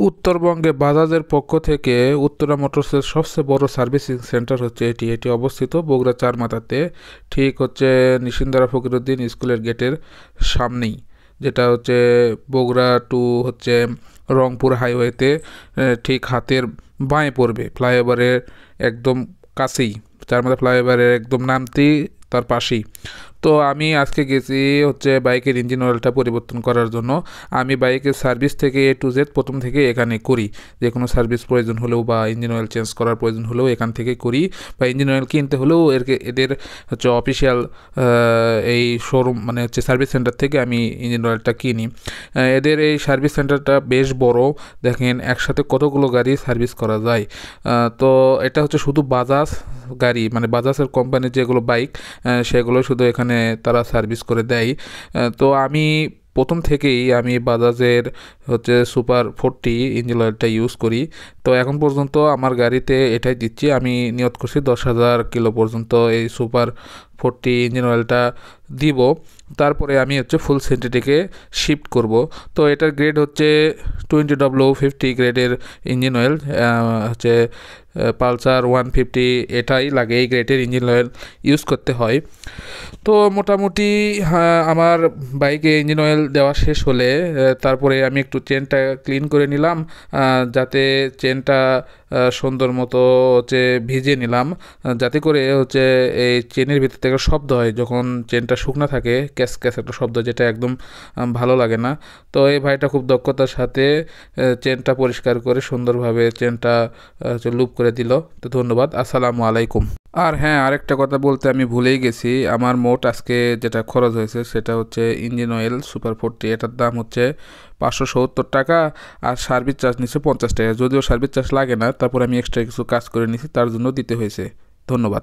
উত্তরবঙ্গে বাজাজের পক্ষ থেকে উত্তরা মোটরসের সবচেয়ে বড় সার্ভিসিং সেন্টার হচ্ছে এটি অবস্থিত বগুড়া চারমাথাতে, ঠিক হচ্ছে নিশিন্দারা ফকিরউদ্দিন স্কুলের গেটের সামনেই, যেটা হচ্ছে বগুড়া টু হচ্ছে রংপুর হাইওয়েতে ঠিক হাতের বাঁয়ে পড়বে, ফ্লাইওভারের একদম কাছেই, চারমাথা ফ্লাইওভারের একদম নামতেই তার পাশেই। তো আমি আজকে গেছি হচ্ছে বাইকের ইঞ্জিন অয়েলটা পরিবর্তন করার জন্য। আমি বাইকের সার্ভিস থেকে এ টু জেড প্রথম থেকে এখানে করি, যে কোনো সার্ভিস প্রয়োজন হলেও বা ইঞ্জিন অয়েল চেঞ্জ করার প্রয়োজন হলেও এখান থেকে করি, বা ইঞ্জিন অয়েল কিনতে হলেও এদের হচ্ছে অফিসিয়াল এই শোরুম মানে হচ্ছে সার্ভিস সেন্টার থেকে আমি ইঞ্জিন অয়েলটা কিনি। এদের এই সার্ভিস সেন্টারটা বেশ বড়, দেখেন একসাথে কতগুলো গাড়ি সার্ভিস করা যায়। তো এটা হচ্ছে শুধু বাজাজ গাড়ি, মানে বাজাজের কোম্পানির যেগুলো বাইক সেগুলো শুধু এখানে তারা সার্ভিস করে দেয়। তো আমি প্রথম থেকেই আমি বাজাজের হচ্ছে সুপার 40 ইঞ্জিন অয়েলটা ইউজ করি। তো এখন পর্যন্ত আমার গাড়িতে এটাই দিচ্ছি, আমি নিয়ত করছি 10,000 কিলো পর্যন্ত এই সুপার 40 ইঞ্জিন অয়েলটা দিব। তারপরে আমি হচ্ছে ফুল সিনথেটিকে শিফট করব। তো এটার গ্রেড হচ্ছে 20W50 গ্রেডের ইঞ্জিন অয়েল, হচ্ছে পালসার 150 এটাই লাগে, এই গ্রেডের ইঞ্জিন অয়েল ইউজ করতে হয়। তো মোটামুটি আমার বাইকে ইঞ্জিন অয়েল দেওয়া শেষ হলে তারপরে আমি একটু চেনটা ক্লিন করে নিলাম, যাতে চেনটা সুন্দর মতো হচ্ছে ভিজিয়ে নিলাম, যাতে করে হচ্ছে এই চেনের ভিতর থেকে শব্দ হয় যখন চেনটা শুকনো থাকে, ক্যাস ক্যাস একটা শব্দ, যেটা একদম ভালো লাগে না। তো এই ভাইটা খুব দক্ষতার সাথে চেনটা পরিষ্কার করে সুন্দরভাবে চেনটা লুপ করে দিল। তো ধন্যবাদ, আসসালামু আলাইকুম। আর হ্যাঁ, আরেকটা কথা বলতে আমি ভুলেই গেছি, আমার মোট আজকে যেটা খরচ হয়েছে সেটা হচ্ছে ইঞ্জিন অয়েল সুপার 40, এটার দাম হচ্ছে 570 টাকা, আর সার্ভিস চার্জ নিচ্ছে 50 টাকা। যদিও সার্ভিস চার্জ লাগে না, তারপর আমি এক্সট্রা কিছু কাজ করে নিছি, তার জন্য দিতে হয়েছে। ধন্যবাদ।